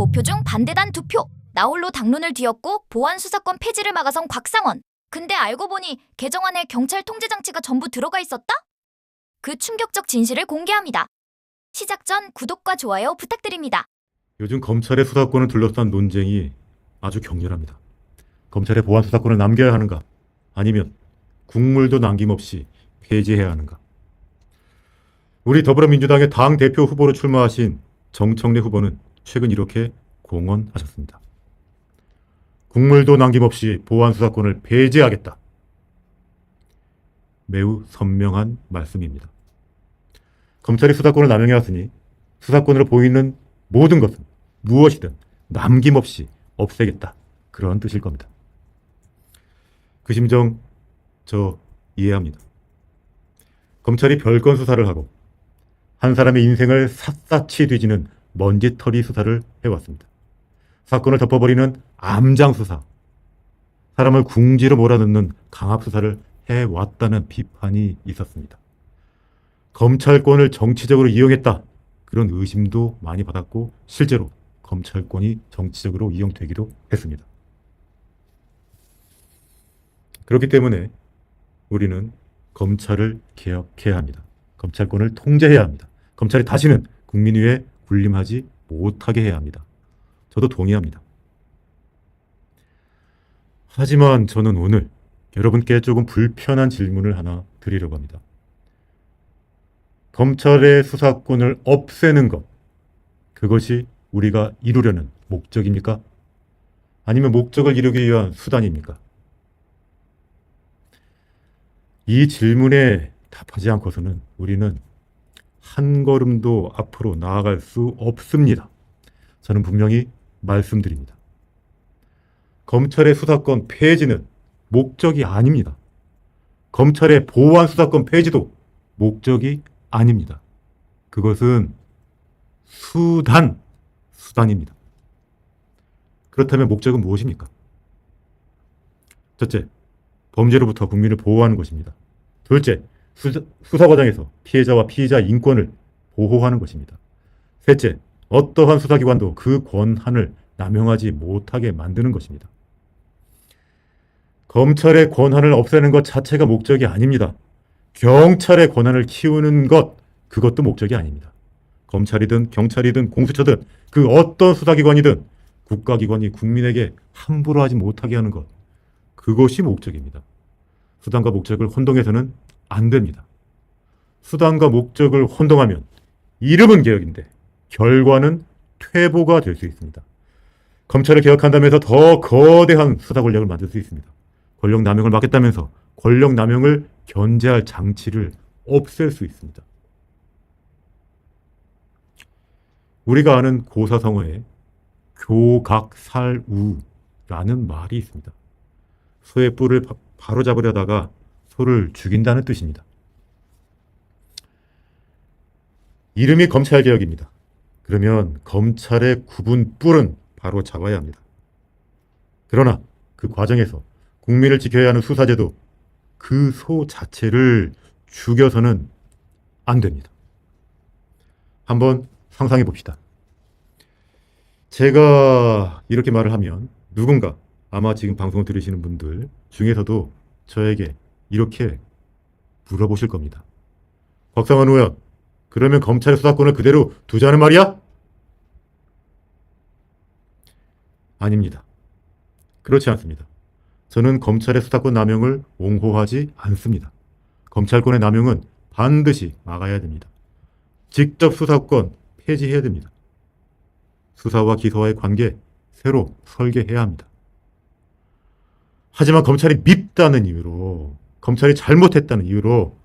모표 중 반대단 2표. 나홀로 당론을 뒤엎고 보안 수사권 폐지를 막아선 곽상원. 근데 알고 보니 개정안에 경찰 통제 장치가 전부 들어가 있었다? 그 충격적 진실을 공개합니다. 시작 전 구독과 좋아요 부탁드립니다. 요즘 검찰의 수사권을 둘러싼 논쟁이 아주 격렬합니다. 검찰의 보안 수사권을 남겨야 하는가? 아니면 국물도 남김없이 폐지해야 하는가? 우리 더불어민주당의 당대표 후보로 출마하신 정청래 후보는 최근 이렇게 공언하셨습니다. 국물도 남김없이 보안 수사권을 폐지하겠다. 매우 선명한 말씀입니다. 검찰이 수사권을 남용해왔으니 수사권으로 보이는 모든 것은 무엇이든 남김없이 없애겠다. 그런 뜻일 겁니다. 그 심정 저 이해합니다. 검찰이 별건 수사를 하고 한 사람의 인생을 샅샅이 뒤지는 먼지털이 수사를 해왔습니다. 사건을 덮어버리는 암장 수사, 사람을 궁지로 몰아넣는 강압 수사를 해왔다는 비판이 있었습니다. 검찰권을 정치적으로 이용했다. 그런 의심도 많이 받았고 실제로 검찰권이 정치적으로 이용되기도 했습니다. 그렇기 때문에 우리는 검찰을 개혁해야 합니다. 검찰권을 통제해야 합니다. 검찰이 다시는 국민 위에 군림하지 못하게 해야 합니다. 저도 동의합니다. 하지만 저는 오늘 여러분께 조금 불편한 질문을 하나 드리려고 합니다. 검찰의 수사권을 없애는 것, 그것이 우리가 이루려는 목적입니까? 아니면 목적을 이루기 위한 수단입니까? 이 질문에 답하지 않고서는 우리는 한 걸음도 앞으로 나아갈 수 없습니다. 저는 분명히 말씀드립니다. 검찰의 수사권 폐지는 목적이 아닙니다. 검찰의 보안 수사권 폐지도 목적이 아닙니다. 그것은 수단입니다. 그렇다면 목적은 무엇입니까? 첫째, 범죄로부터 국민을 보호하는 것입니다. 둘째, 수사 과정에서 피해자와 피의자 인권을 보호하는 것입니다. 셋째, 어떠한 수사기관도 그 권한을 남용하지 못하게 만드는 것입니다. 검찰의 권한을 없애는 것 자체가 목적이 아닙니다. 경찰의 권한을 키우는 것, 그것도 목적이 아닙니다. 검찰이든 경찰이든 공수처든 그 어떤 수사기관이든 국가기관이 국민에게 함부로 하지 못하게 하는 것, 그것이 목적입니다. 수단과 목적을 혼동해서는 안 됩니다. 수단과 목적을 혼동하면 이름은 개혁인데 결과는 퇴보가 될 수 있습니다. 검찰을 개혁한다면서 더 거대한 수사 권력을 만들 수 있습니다. 권력 남용을 막겠다면서 권력 남용을 견제할 장치를 없앨 수 있습니다. 우리가 아는 고사성어에 교각살우라는 말이 있습니다. 소의 뿔을 바로 잡으려다가 소를 죽인다는 뜻입니다. 이름이 검찰개혁입니다. 그러면 검찰의 굽은 뿔은 바로 잡아야 합니다. 그러나 그 과정에서 국민을 지켜야 하는 수사제도, 그 소 자체를 죽여서는 안 됩니다. 한번 상상해 봅시다. 제가 이렇게 말을 하면 누군가, 아마 지금 방송을 들으시는 분들 중에서도 저에게 이렇게 물어보실 겁니다. 곽상원 의원, 그러면 검찰의 수사권을 그대로 두자는 말이야? 아닙니다. 그렇지 않습니다. 저는 검찰의 수사권 남용을 옹호하지 않습니다. 검찰권의 남용은 반드시 막아야 됩니다. 직접 수사권 폐지해야 됩니다. 수사와 기소와의 관계 새로 설계해야 합니다. 하지만 검찰이 밉다는 이유로, 검찰이 잘못했다는 이유로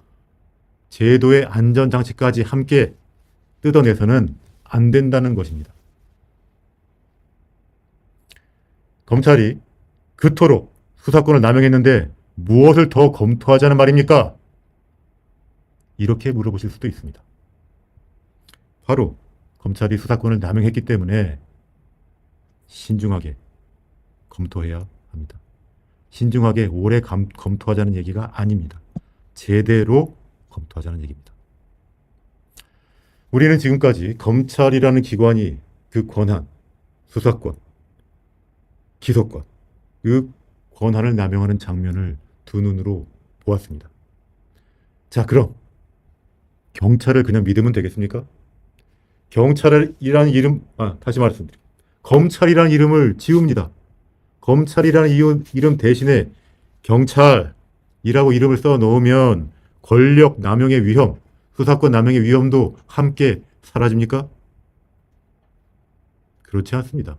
제도의 안전장치까지 함께 뜯어내서는 안 된다는 것입니다. 검찰이 그토록 수사권을 남용했는데 무엇을 더 검토하자는 말입니까? 이렇게 물어보실 수도 있습니다. 바로 검찰이 수사권을 남용했기 때문에 신중하게 검토해야 합니다. 신중하게 오래 검토하자는 얘기가 아닙니다. 제대로 검토하자는 얘기입니다. 우리는 지금까지 검찰이라는 기관이 그 권한, 수사권, 기소권, 그 권한을 남용하는 장면을 두 눈으로 보았습니다. 자, 그럼 경찰을 그냥 믿으면 되겠습니까? 경찰이라는 이름, 다시 말씀드립니다. 검찰이라는 이름을 지웁니다. 검찰이라는 이름 대신에 경찰이라고 이름을 써 놓으면 권력 남용의 위험, 수사권 남용의 위험도 함께 사라집니까? 그렇지 않습니다.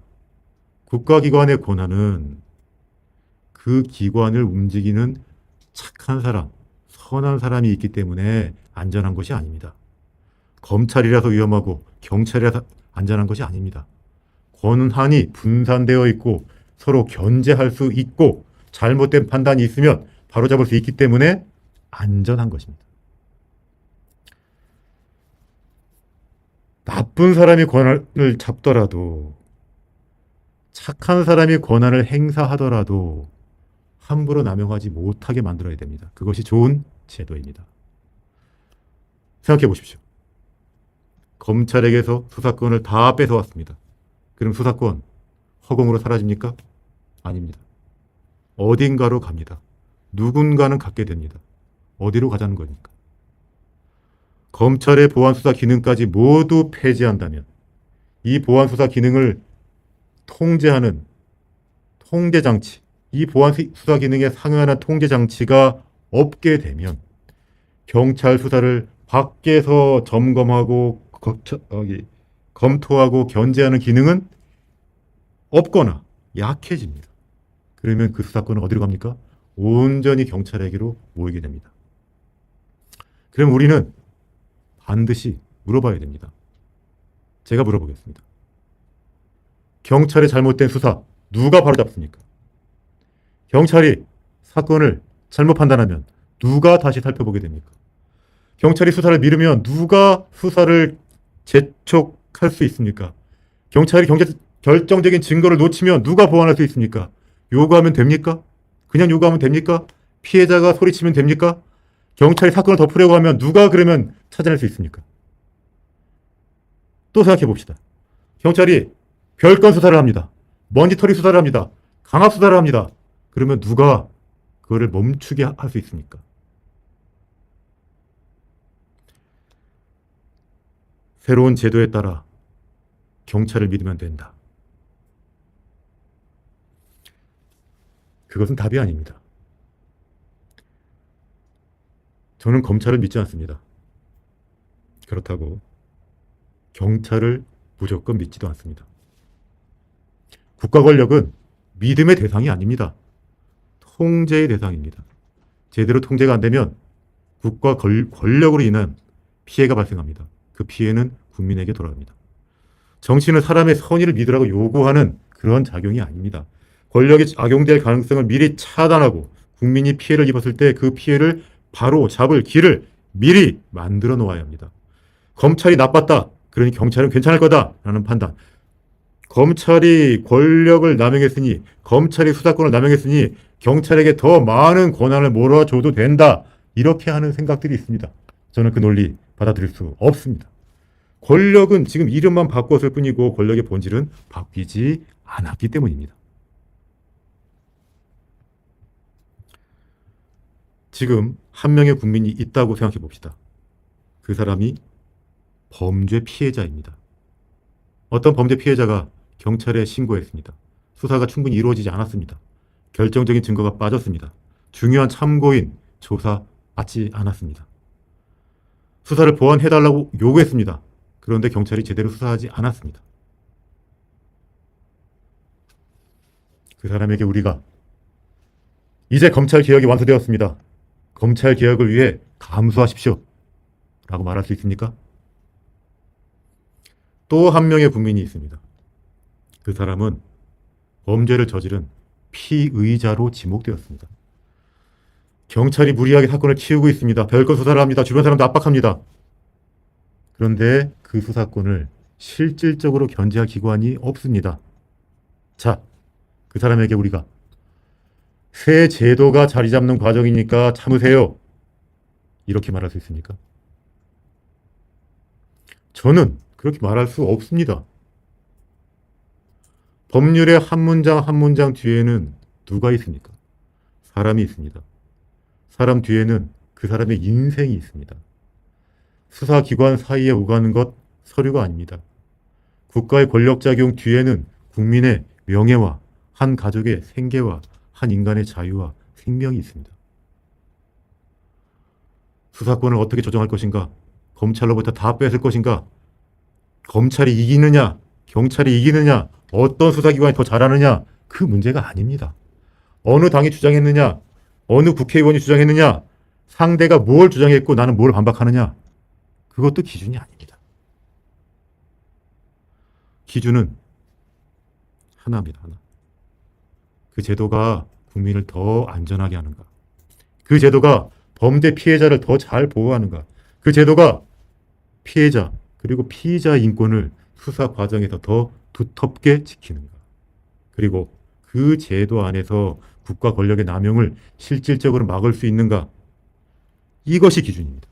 국가기관의 권한은 그 기관을 움직이는 착한 사람, 선한 사람이 있기 때문에 안전한 것이 아닙니다. 검찰이라서 위험하고 경찰이라서 안전한 것이 아닙니다. 권한이 분산되어 있고 서로 견제할 수 있고 잘못된 판단이 있으면 바로잡을 수 있기 때문에 안전한 것입니다. 나쁜 사람이 권한을 잡더라도 착한 사람이 권한을 행사하더라도 함부로 남용하지 못하게 만들어야 됩니다. 그것이 좋은 제도입니다. 생각해 보십시오. 검찰에게서 수사권을 다 뺏어왔습니다. 그럼 수사권 허공으로 사라집니까? 아닙니다. 어딘가로 갑니다. 누군가는 갖게 됩니다. 어디로 가자는 거니까. 검찰의 보안수사 기능까지 모두 폐지한다면 이 보안수사 기능을 통제하는 통제장치, 이 보안수사 기능에 상응하는 통제장치가 없게 되면 경찰 수사를 밖에서 점검하고 검토하고 견제하는 기능은 없거나 약해집니다. 그러면 그 수사권은 어디로 갑니까? 온전히 경찰에게로 모이게 됩니다. 그럼 우리는 반드시 물어봐야 됩니다. 제가 물어보겠습니다. 경찰의 잘못된 수사 누가 바로잡습니까? 경찰이 사건을 잘못 판단하면 누가 다시 살펴보게 됩니까? 경찰이 수사를 미루면 누가 수사를 재촉할 수 있습니까? 경찰이 결정적인 증거를 놓치면 누가 보완할 수 있습니까? 요구하면 됩니까? 그냥 요구하면 됩니까? 피해자가 소리치면 됩니까? 경찰이 사건을 덮으려고 하면 누가 그러면 찾아낼 수 있습니까? 또 생각해 봅시다. 경찰이 별건 수사를 합니다. 먼지털이 수사를 합니다. 강압 수사를 합니다. 그러면 누가 그거를 멈추게 할 수 있습니까? 새로운 제도에 따라 경찰을 믿으면 된다. 그것은 답이 아닙니다. 저는 검찰을 믿지 않습니다. 그렇다고 경찰을 무조건 믿지도 않습니다. 국가 권력은 믿음의 대상이 아닙니다. 통제의 대상입니다. 제대로 통제가 안 되면 국가 권력으로 인한 피해가 발생합니다. 그 피해는 국민에게 돌아갑니다. 정치는 사람의 선의를 믿으라고 요구하는 그런 작용이 아닙니다. 권력이 악용될 가능성을 미리 차단하고 국민이 피해를 입었을 때 그 피해를 바로 잡을 길을 미리 만들어 놓아야 합니다. 검찰이 나빴다. 그러니 경찰은 괜찮을 거다라는 판단. 검찰이 권력을 남용했으니, 검찰이 수사권을 남용했으니 경찰에게 더 많은 권한을 몰아줘도 된다. 이렇게 하는 생각들이 있습니다. 저는 그 논리 받아들일 수 없습니다. 권력은 지금 이름만 바꿨을 뿐이고 권력의 본질은 바뀌지 않았기 때문입니다. 지금 한 명의 국민이 있다고 생각해 봅시다. 그 사람이 범죄 피해자입니다. 어떤 범죄 피해자가 경찰에 신고했습니다. 수사가 충분히 이루어지지 않았습니다. 결정적인 증거가 빠졌습니다. 중요한 참고인 조사받지 않았습니다. 수사를 보완해달라고 요구했습니다. 그런데 경찰이 제대로 수사하지 않았습니다. 그 사람에게 우리가 이제 검찰 개혁이 완수되었습니다. 검찰 개혁을 위해 감수하십시오. 라고 말할 수 있습니까? 또 한 명의 국민이 있습니다. 그 사람은 범죄를 저지른 피의자로 지목되었습니다. 경찰이 무리하게 사건을 키우고 있습니다. 별건 수사를 합니다. 주변 사람도 압박합니다. 그런데 그 수사권을 실질적으로 견제할 기관이 없습니다. 자, 그 사람에게 우리가 새 제도가 자리 잡는 과정이니까 참으세요. 이렇게 말할 수 있습니까? 저는 그렇게 말할 수 없습니다. 법률의 한 문장 한 문장 뒤에는 누가 있습니까? 사람이 있습니다. 사람 뒤에는 그 사람의 인생이 있습니다. 수사기관 사이에 오가는 것 서류가 아닙니다. 국가의 권력작용 뒤에는 국민의 명예와 한 가족의 생계와 한 인간의 자유와 생명이 있습니다. 수사권을 어떻게 조정할 것인가? 검찰로부터 다 뺏을 것인가? 검찰이 이기느냐? 경찰이 이기느냐? 어떤 수사기관이 더 잘하느냐? 그 문제가 아닙니다. 어느 당이 주장했느냐? 어느 국회의원이 주장했느냐? 상대가 뭘 주장했고 나는 뭘 반박하느냐? 그것도 기준이 아닙니다. 기준은 하나입니다. 하나. 그 제도가 국민을 더 안전하게 하는가? 그 제도가 범죄 피해자를 더 잘 보호하는가? 그 제도가 피해자 그리고 피의자 인권을 수사 과정에서 더 두텁게 지키는가? 그리고 그 제도 안에서 국가 권력의 남용을 실질적으로 막을 수 있는가? 이것이 기준입니다.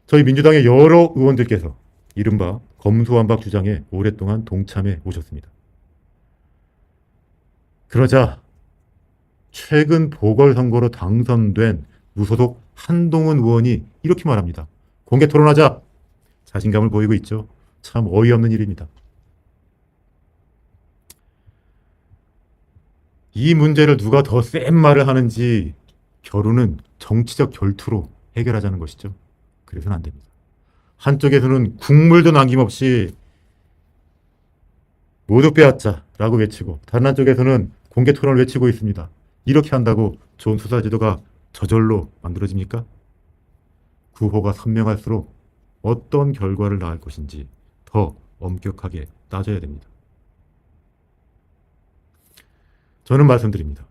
저희 민주당의 여러 의원들께서 이른바 검수완박 주장에 오랫동안 동참해 오셨습니다. 그러자 최근 보궐선거로 당선된 무소속 한동훈 의원이 이렇게 말합니다. 공개 토론하자. 자신감을 보이고 있죠. 참 어이없는 일입니다. 이 문제를 누가 더 센 말을 하는지 결론은 정치적 결투로 해결하자는 것이죠. 그래서는 안 됩니다. 한쪽에서는 국물도 남김없이 모두 빼앗자라고 외치고 다른 한쪽에서는 공개 토론을 외치고 있습니다. 이렇게 한다고 좋은 수사 제도가 저절로 만들어집니까? 구호가 선명할수록 어떤 결과를 낳을 것인지 더 엄격하게 따져야 됩니다. 저는 말씀드립니다.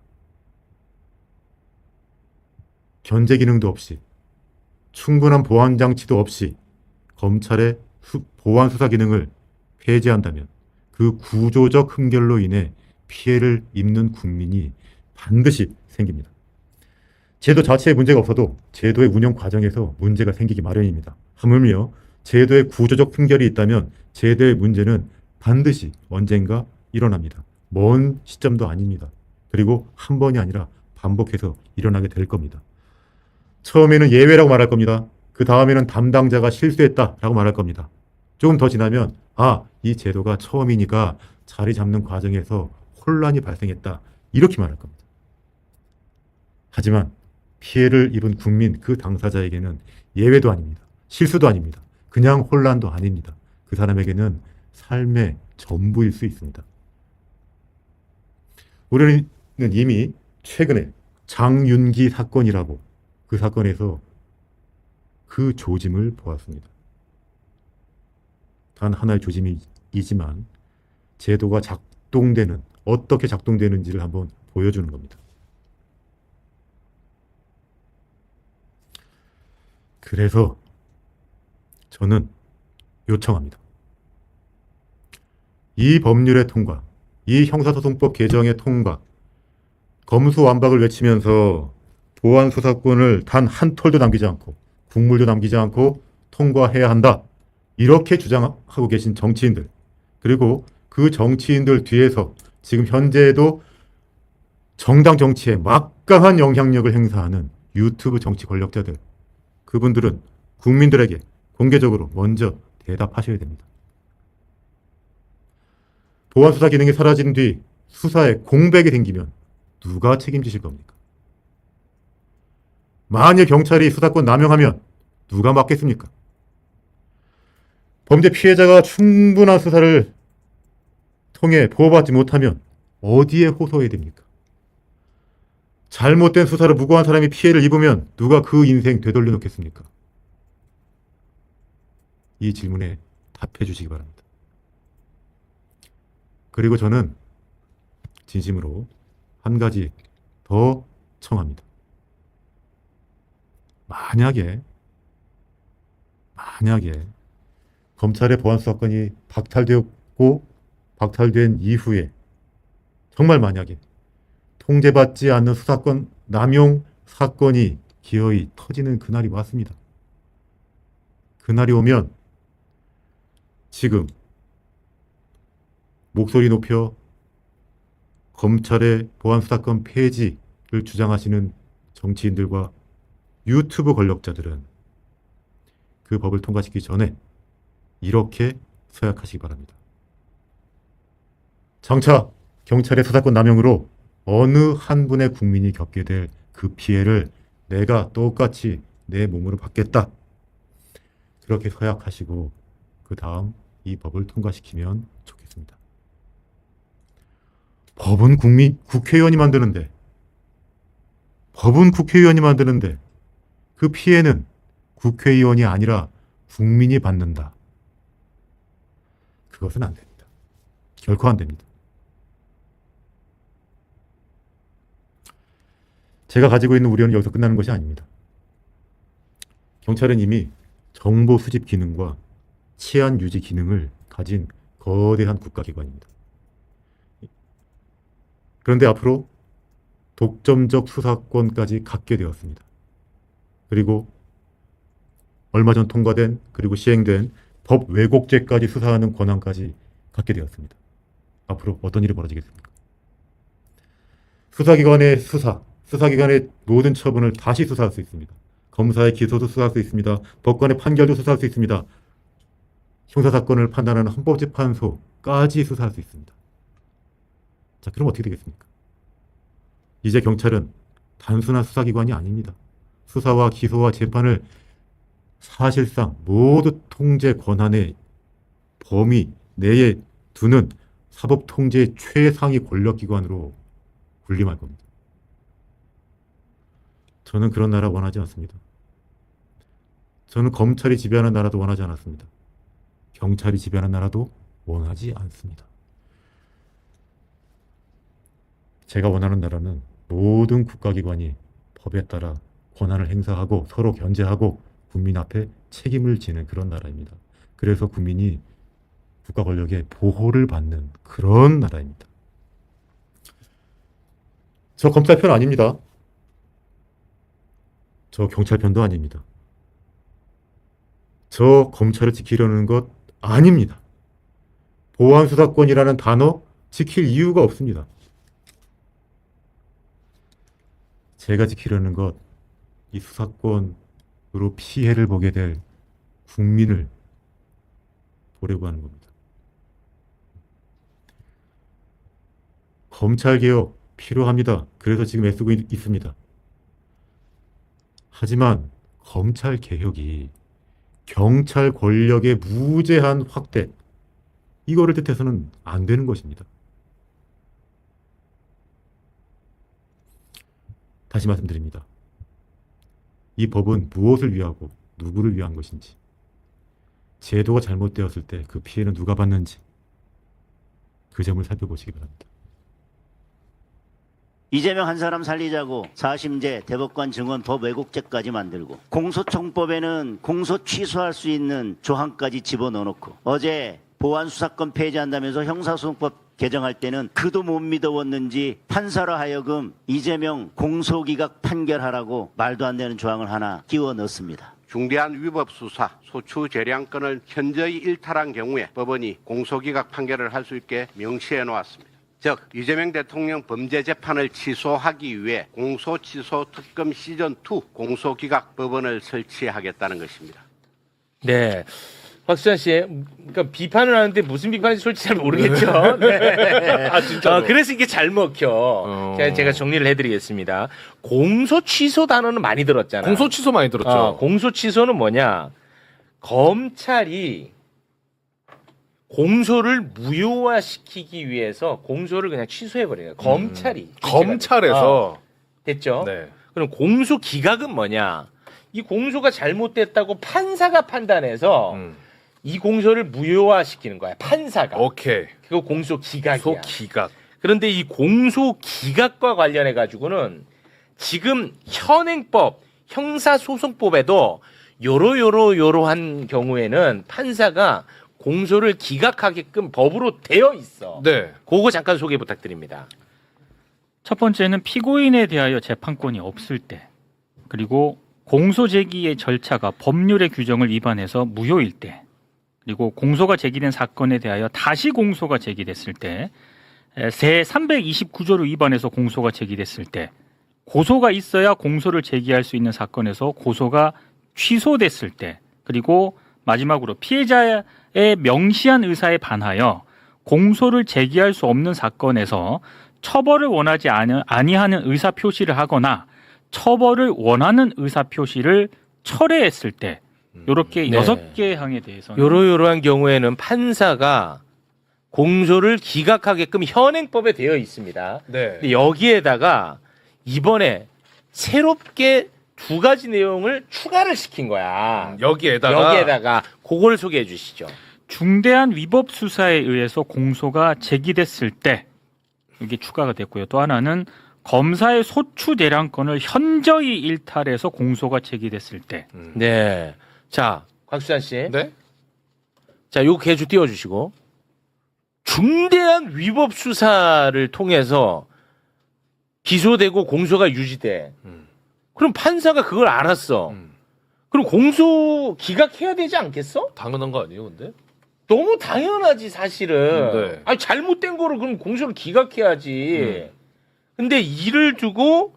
견제 기능도 없이 충분한 보안 장치도 없이 검찰의 보안 수사 기능을 폐지한다면 그 구조적 흠결로 인해 피해를 입는 국민이 반드시 생깁니다. 제도 자체에 문제가 없어도 제도의 운영 과정에서 문제가 생기기 마련입니다. 하물며 제도의 구조적 흠결이 있다면 제도의 문제는 반드시 언젠가 일어납니다. 먼 시점도 아닙니다. 그리고 한 번이 아니라 반복해서 일어나게 될 겁니다. 처음에는 예외라고 말할 겁니다. 그 다음에는 담당자가 실수했다라고 말할 겁니다. 조금 더 지나면 이 제도가 처음이니까 자리 잡는 과정에서 혼란이 발생했다. 이렇게 말할 겁니다. 하지만 피해를 입은 국민 그 당사자에게는 예외도 아닙니다. 실수도 아닙니다. 그냥 혼란도 아닙니다. 그 사람에게는 삶의 전부일 수 있습니다. 우리는 이미 최근에 장윤기 사건이라고 그 사건에서 그 조짐을 보았습니다. 단 하나의 조짐이지만 제도가 작동되는 어떻게 작동되는지를 한번 보여주는 겁니다. 그래서 저는 요청합니다. 이 법률의 통과, 이 형사소송법 개정의 통과, 검수완박을 외치면서 보안수사권을 단 한 톨도 남기지 않고 국물도 남기지 않고 통과해야 한다. 이렇게 주장하고 계신 정치인들, 그리고 그 정치인들 뒤에서 지금 현재에도 정당 정치에 막강한 영향력을 행사하는 유튜브 정치 권력자들, 그분들은 국민들에게 공개적으로 먼저 대답하셔야 됩니다. 보안수사 기능이 사라진 뒤 수사에 공백이 생기면 누가 책임지실 겁니까? 만일 경찰이 수사권 남용하면 누가 맡겠습니까? 범죄 피해자가 충분한 수사를 통해 보호받지 못하면 어디에 호소해야 됩니까? 잘못된 수사로 무고한 사람이 피해를 입으면 누가 그 인생 되돌려 놓겠습니까? 이 질문에 답해 주시기 바랍니다. 그리고 저는 진심으로 한 가지 더 청합니다. 만약에 검찰의 보안수사권이 박탈되었고 박탈된 이후에 정말 만약에 통제받지 않는 수사권 남용 사건이 기어이 터지는 그날이 왔습니다. 그날이 오면 지금 목소리 높여 검찰의 보안수사권 폐지를 주장하시는 정치인들과 유튜브 권력자들은 그 법을 통과시키기 전에 이렇게 서약하시기 바랍니다. 장차 경찰의 수사권 남용으로 어느 한 분의 국민이 겪게 될 그 피해를 내가 똑같이 내 몸으로 받겠다. 그렇게 서약하시고 그 다음 이 법을 통과시키면 좋겠습니다. 법은 국회의원이 만드는데 그 피해는 국회의원이 아니라 국민이 받는다. 그것은 안 됩니다. 결코 안 됩니다. 제가 가지고 있는 우려는 여기서 끝나는 것이 아닙니다. 경찰은 이미 정보 수집 기능과 치안 유지 기능을 가진 거대한 국가기관입니다. 그런데 앞으로 독점적 수사권까지 갖게 되었습니다. 그리고 얼마 전 통과된 그리고 시행된 법 왜곡죄까지 수사하는 권한까지 갖게 되었습니다. 앞으로 어떤 일이 벌어지겠습니까? 수사기관의 모든 처분을 다시 수사할 수 있습니다. 검사의 기소도 수사할 수 있습니다. 법관의 판결도 수사할 수 있습니다. 형사사건을 판단하는 헌법재판소까지 수사할 수 있습니다. 자, 그럼 어떻게 되겠습니까? 이제 경찰은 단순한 수사기관이 아닙니다. 수사와 기소와 재판을 사실상 모두 통제 권한의 범위 내에 두는 사법통제의 최상위 권력기관으로 군림할 겁니다. 저는 그런 나라 원하지 않습니다. 저는 검찰이 지배하는 나라도 원하지 않았습니다. 경찰이 지배하는 나라도 원하지 않습니다. 제가 원하는 나라는 모든 국가기관이 법에 따라 권한을 행사하고 서로 견제하고 국민 앞에 책임을 지는 그런 나라입니다. 그래서 국민이 국가 권력의 보호를 받는 그런 나라입니다. 저 검찰 편 아닙니다. 저 경찰 편도 아닙니다. 저 검찰을 지키려는 것 아닙니다. 보안수사권이라는 단어 지킬 이유가 없습니다. 제가 지키려는 것, 이 수사권으로 피해를 보게 될 국민을 보려고 하는 겁니다. 검찰개혁 필요합니다. 그래서 지금 애쓰고 있습니다. 하지만 검찰개혁이 경찰 권력의 무제한 확대, 이거를 뜻해서는 안 되는 것입니다. 다시 말씀드립니다. 이 법은 무엇을 위하고 누구를 위한 것인지, 제도가 잘못되었을 때 그 피해는 누가 받는지 그 점을 살펴보시기 바랍니다. 이재명 한 사람 살리자고 4심제 대법관 증언 법 왜곡죄까지 만들고 공소청법에는 공소 취소할 수 있는 조항까지 집어넣어놓고 어제 보안수사권 폐지한다면서 형사소송법 개정할 때는 그도 못 믿어왔는지 판사로 하여금 이재명 공소기각 판결하라고 말도 안 되는 조항을 하나 끼워 넣습니다. 중대한 위법 수사, 소추 재량권을 현저히 일탈한 경우에 법원이 공소기각 판결을 할 수 있게 명시해 놓았습니다. 즉 이재명 대통령 범죄 재판을 취소하기 위해 공소취소 특검 시즌2 공소기각 법원을 설치하겠다는 것입니다. 네. 박수찬 씨, 그러니까 비판을 하는데 무슨 비판인지 솔직히 잘 모르겠죠. 네. 아, 진짜. 그래서 이게 잘 먹혀. 제가 정리를 해드리겠습니다. 공소 취소 단어는 많이 들었잖아요. 공소 취소 많이 들었죠. 공소 취소는 뭐냐? 검찰이 공소를 무효화시키기 위해서 공소를 그냥 취소해버려요. 검찰이. 검찰에서. 됐죠? 네. 그럼 공소 기각은 뭐냐? 이 공소가 잘못됐다고 판사가 판단해서 이 공소를 무효화시키는 거야. 판사가. 오케이. 그거 공소 기각이야. 공소 기각. 그런데 이 공소 기각과 관련해 가지고는 지금 현행법, 형사소송법에도 요러한 경우에는 판사가 공소를 기각하게끔 법으로 되어 있어. 네. 그거 잠깐 소개 부탁드립니다. 첫 번째는 피고인에 대하여 재판권이 없을 때, 그리고 공소 제기의 절차가 법률의 규정을 위반해서 무효일 때, 그리고 공소가 제기된 사건에 대하여 다시 공소가 제기됐을 때, 제 329조를 위반해서 공소가 제기됐을 때, 고소가 있어야 공소를 제기할 수 있는 사건에서 고소가 취소됐을 때, 그리고 마지막으로 피해자의 명시한 의사에 반하여 공소를 제기할 수 없는 사건에서 처벌을 원하지 아니하는 의사 표시를 하거나 처벌을 원하는 의사 표시를 철회했을 때, 이렇게 네. 6개 항에 대해서는 요러요러한 경우에는 판사가 공소를 기각하게끔 현행법에 되어 있습니다. 네. 근데 여기에다가 이번에 새롭게 2가지 내용을 추가를 시킨 거야. 여기에다가 그걸 소개해 주시죠. 중대한 위법 수사에 의해서 공소가 제기됐을 때, 이게 추가가 됐고요. 또 하나는 검사의 소추 대량권을 현저히 일탈해서 공소가 제기됐을 때, 네. 자, 곽수산 씨. 네. 자, 요 개주 띄워 주시고. 중대한 위법 수사를 통해서 기소되고 공소가 유지돼. 그럼 판사가 그걸 알았어. 그럼 공소 기각해야 되지 않겠어? 당연한 거 아니에요, 근데? 너무 당연하지 사실은. 네. 아니 잘못된 거를 그럼 공소를 기각해야지. 근데 이를 두고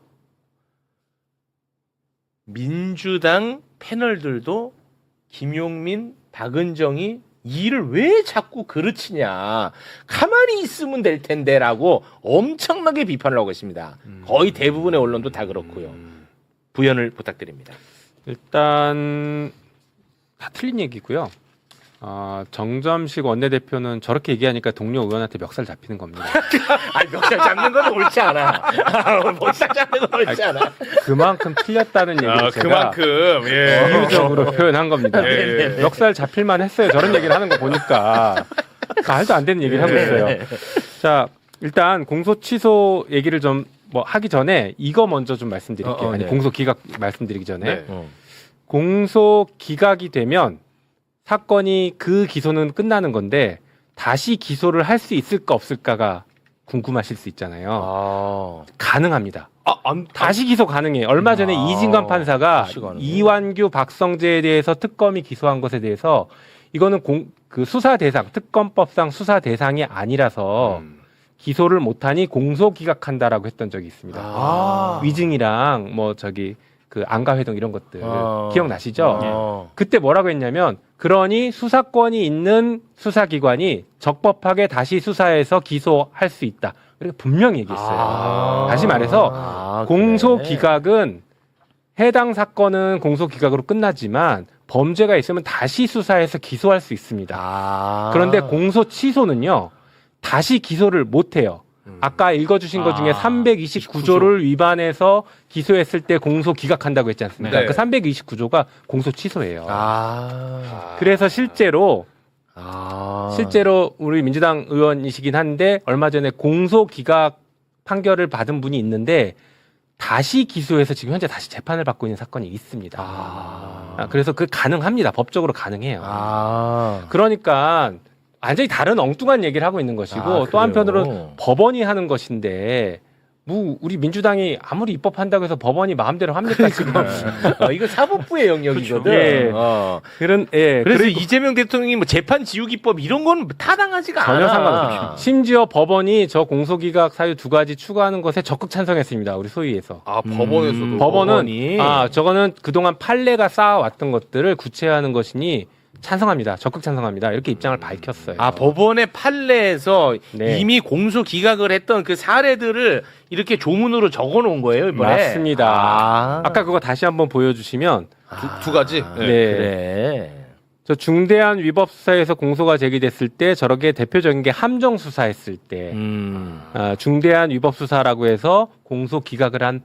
민주당 패널들도 김용민, 박은정이 이 일을 왜 자꾸 그르치냐. 가만히 있으면 될 텐데라고 엄청나게 비판을 하고 있습니다. 거의 대부분의 언론도 다 그렇고요. 부연을 부탁드립니다. 일단 다 틀린 얘기고요. 정점식 원내대표는 저렇게 얘기하니까 동료 의원한테 멱살 잡히는 겁니다. 아니 멱살 잡는 건 옳지 않아. 멱살 잡는 건 옳지 않아. 그만큼 틀렸다는 얘기를 제가 그만큼 예. 비유적으로 표현한 겁니다. 예, 예. 멱살 잡힐만 했어요. 저런 얘기를 하는 거 보니까 말도 안 되는 얘기를 하고 있어요. 자, 일단 공소 취소 얘기를 좀 뭐 하기 전에 이거 먼저 좀 말씀드릴게요. 아니, 네. 공소 기각 말씀드리기 전에 네. 공소 기각이 되면 사건이 그 기소는 끝나는 건데 다시 기소를 할 수 있을까 없을까가 궁금하실 수 있잖아요. 가능합니다. 다시 기소 가능해요. 얼마 전에 이진관 판사가 다시 가능해요? 이완규, 박성재에 대해서 특검이 기소한 것에 대해서 이거는 그 수사 대상, 특검법상 수사 대상이 아니라서 기소를 못하니 공소 기각한다라고 했던 적이 있습니다. 위증이랑 뭐 그 안가회동 이런 것들 기억나시죠? 그때 뭐라고 했냐면 그러니 수사권이 있는 수사기관이 적법하게 다시 수사해서 기소할 수 있다. 이렇게 분명히 얘기했어요. 다시 말해서 공소 기각은 해당 사건은 공소 기각으로 끝나지만 범죄가 있으면 다시 수사해서 기소할 수 있습니다. 그런데 공소 취소는요. 다시 기소를 못 해요. 아까 읽어주신 것 중에 329조를 위반해서 기소했을 때 공소 기각한다고 했지 않습니까? 네. 그 329조가 공소 취소예요. 그래서 실제로 우리 민주당 의원이시긴 한데 얼마 전에 공소 기각 판결을 받은 분이 있는데 다시 기소해서 지금 현재 다시 재판을 받고 있는 사건이 있습니다. 그래서 그 가능합니다. 법적으로 가능해요. 그러니까 완전히 다른 엉뚱한 얘기를 하고 있는 것이고 또 한편으로는 법원이 하는 것인데 뭐 우리 민주당이 아무리 입법한다고 해서 법원이 마음대로 합니까 지금? 이거 사법부의 영역이거든. 예. 그래서 그리고 이재명 대통령이 뭐 재판 지우기법 이런 건 타당하지가 않아. 전혀 상관없죠. 심지어 법원이 저 공소기각 사유 2가지 추가하는 것에 적극 찬성했습니다. 우리 소위에서. 법원에서도 법원은 저거는 그동안 판례가 쌓아왔던 것들을 구체화하는 것이니 찬성합니다. 적극 찬성합니다. 이렇게 입장을 밝혔어요. 법원의 판례에서 네. 이미 공소 기각을 했던 그 사례들을 이렇게 조문으로 적어 놓은 거예요, 이번에. 맞습니다. 아까 그거 다시 한번 보여주시면 두 가지. 네. 그래. 저 중대한 위법 수사에서 공소가 제기됐을 때 저렇게 대표적인 게 함정 수사했을 때 중대한 위법 수사라고 해서 공소 기각을 한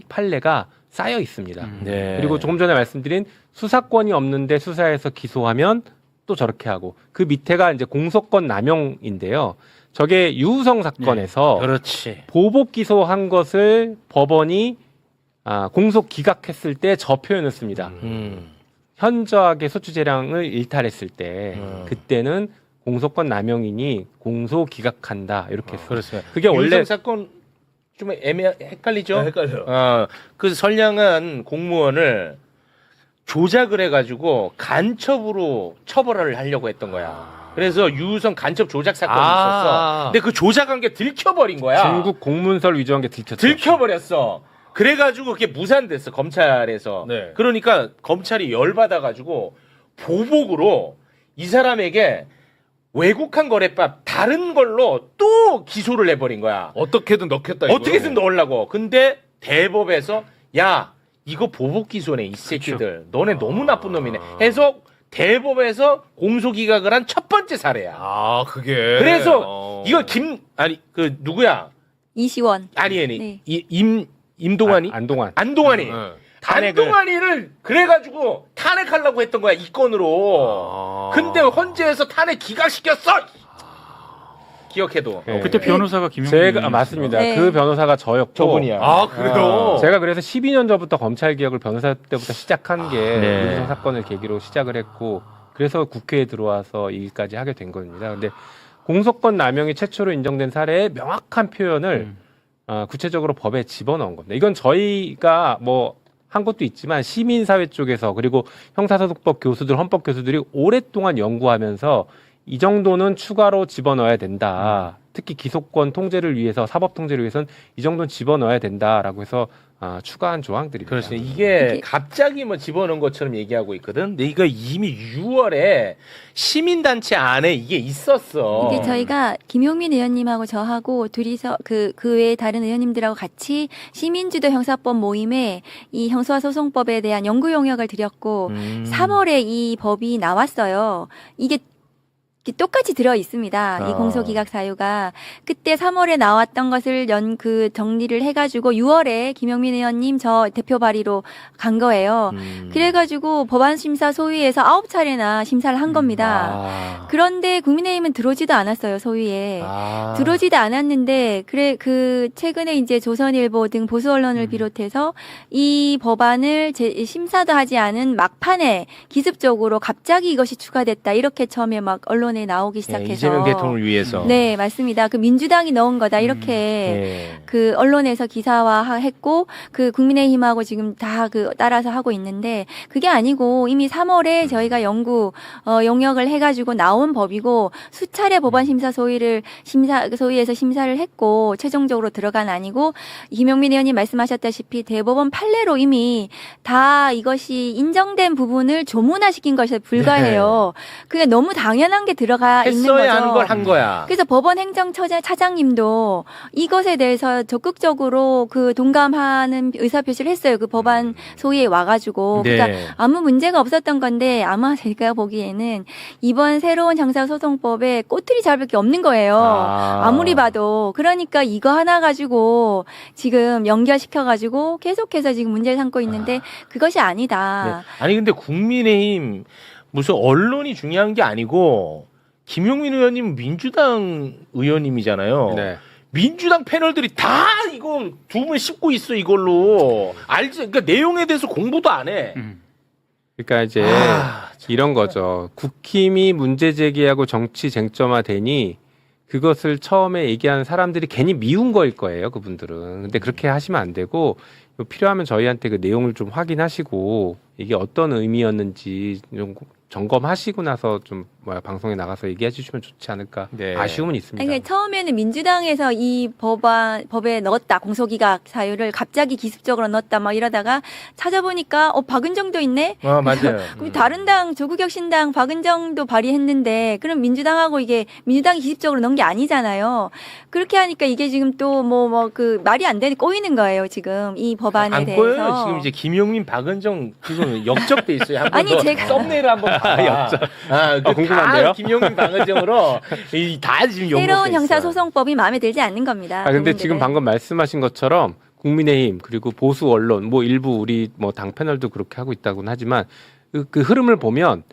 판례가 쌓여 있습니다. 네. 그리고 조금 전에 말씀드린 수사권이 없는데 수사해서 기소하면 또 저렇게 하고 그 밑에가 이제 공소권 남용인데요. 저게 유우성 사건에서 그렇지. 보복 기소한 것을 법원이 공소 기각했을 때 저 표현을 씁니다. 현저하게 소추 재량을 일탈했을 때 그때는 공소권 남용이니 공소 기각한다 이렇게 했어요. 그렇습니다. 그게 원래 사건 좀 헷갈리죠? 헷갈려요. 그 선량한 공무원을 조작을 해가지고 간첩으로 처벌을 하려고 했던 거야. 그래서 유우성 간첩 조작 사건이 있었어. 근데 그 조작한 게 들켜버린 거야. 중국 공문서를 위조한 게 들켰죠. 들켜버렸어. 그래가지고 그게 무산됐어, 검찰에서. 네. 그러니까 검찰이 열받아가지고 보복으로 이 사람에게 외국한 거래법 다른 걸로 또 기소를 해버린 거야. 어떻게든 넣겠다. 이거요. 어떻게든 넣으려고. 근데 대법에서 야 이거 보복 기소네 이 새끼들. 너네 너무 나쁜 놈이네. 해서 대법에서 공소기각을 한 첫 번째 사례야. 아 그게. 그래서 이거 그 누구야? 이시원. 아니 네. 임동환이? 안동환. 안동환이. 네. 안동환이를 그래가지고 탄핵하려고 했던 거야 이 건으로. 근데 헌재에서 탄핵 기각시켰어. 기억해도. 네. 그때 변호사가 김용민. 제가 맞습니다. 네. 그 변호사가 저였고. 저분이야. 아 그래요. 제가 그래서 12년 전부터 검찰 개혁을 변호사 때부터 시작한 게 네. 윤성 사건을 계기로 시작을 했고 그래서 국회에 들어와서 이 일까지 하게 된 겁니다. 근데 공소권 남용이 최초로 인정된 사례의 명확한 표현을 구체적으로 법에 집어넣은 겁니다. 이건 저희가 뭐 한 것도 있지만 시민사회 쪽에서 그리고 형사소송법 교수들, 헌법 교수들이 오랫동안 연구하면서 이 정도는 추가로 집어넣어야 된다. 특히 기소권 통제를 위해서 사법 통제를 위해서는 이 정도는 집어넣어야 된다라고 해서 추가한 조항들입니다. 그렇죠. 이게 갑자기 뭐 집어넣은 것처럼 얘기하고 있거든. 근데 이거 이미 6월에 시민단체 안에 이게 있었어. 이게 저희가 김용민 의원님하고 저하고 둘이서 그 외에 다른 의원님들하고 같이 시민주도 형사법 모임에 이 형사소송법에 대한 연구 용역을 드렸고 3월에 이 법이 나왔어요. 이게 똑같이 들어 있습니다. 이 공소기각 사유가 그때 3월에 나왔던 것을 정리를 해가지고 6월에 김용민 의원님 저 대표 발의로 간 거예요. 그래가지고 법안심사 소위에서 9차례나 심사를 한 겁니다. 그런데 국민의힘은 들어오지도 않았어요. 소위에 들어오지도 않았는데 최근에 이제 조선일보 등 보수 언론을 비롯해서 이 법안을 심사도 하지 않은 막판에 기습적으로 갑자기 이것이 추가됐다 이렇게 처음에 막 언론에 나오기 시작해서 이재명 대통령을 위해서. 네, 맞습니다. 그 민주당이 넣은 거다 이렇게 네. 그 언론에서 기사화했고 그 국민의힘하고 지금 다 따라서 하고 있는데 그게 아니고 이미 3월에 저희가 용역을 해가지고 나온 법이고 수차례 법안 심사 소위에서 심사를 했고 최종적으로 들어간 아니고 김용민 의원님 말씀하셨다시피 대법원 판례로 이미 다 이것이 인정된 부분을 조문화시킨 것에 불과해요. 그게 너무 당연한 게 들어가 있는 거죠. 했어야 하는 걸 한 거야. 그래서 법원 행정처장님도 이것에 대해서 적극적으로 동감하는 의사표시를 했어요. 그 법안 소위에 와가지고. 네. 그러니까 아무 문제가 없었던 건데 아마 제가 보기에는 이번 새로운 형사소송법에 꼬투리 잡을 게 없는 거예요. 아무리 봐도. 그러니까 이거 하나 가지고 지금 연결시켜가지고 계속해서 지금 문제를 삼고 있는데 그것이 아니다. 네. 아니 근데 국민의힘 무슨 언론이 중요한 게 아니고 김용민 의원님 민주당 의원님이잖아요. 네. 민주당 패널들이 다 이거 두 분 씹고 있어 이걸로. 그러니까 내용에 대해서 공부도 안 해. 그러니까 이제 이런 거죠. 국힘이 문제 제기하고 정치 쟁점화되니 그것을 처음에 얘기하는 사람들이 괜히 미운 거일 거예요. 그분들은. 근데 그렇게 하시면 안 되고 필요하면 저희한테 그 내용을 좀 확인하시고 이게 어떤 의미였는지 좀 점검하시고 나서 좀 방송에 나가서 얘기해 주시면 좋지 않을까. 네. 아쉬움은 있습니다. 그러니까 처음에는 민주당에서 이 법에 넣었다 공소기각 사유를 갑자기 기습적으로 넣었다 막 이러다가 찾아보니까 박은정도 있네. 맞아요. 그럼 다른 당 조국혁신당 박은정도 발의했는데 그럼 민주당하고 이게 민주당이 기습적으로 넣은 게 아니잖아요. 그렇게 하니까 이게 지금 또 말이 안 되는 꼬이는 거예요 지금 이 법안에 안 대해서. 꼬여요. 지금 이제 김용민 박은정 지금 역적돼 있어요. 한번 아니, 더 제가- 썸네일 한번 봐. 궁금한데요? 다 김용민 박은정으로 다 지금 새로운 형사소송법이 마음에 들지 않는 겁니다. 근데 그분들은. 지금 방금 말씀하신 것처럼 국민의힘 그리고 보수 언론 일부 우리 당 패널도 그렇게 하고 있다고는 하지만 그 흐름을 보면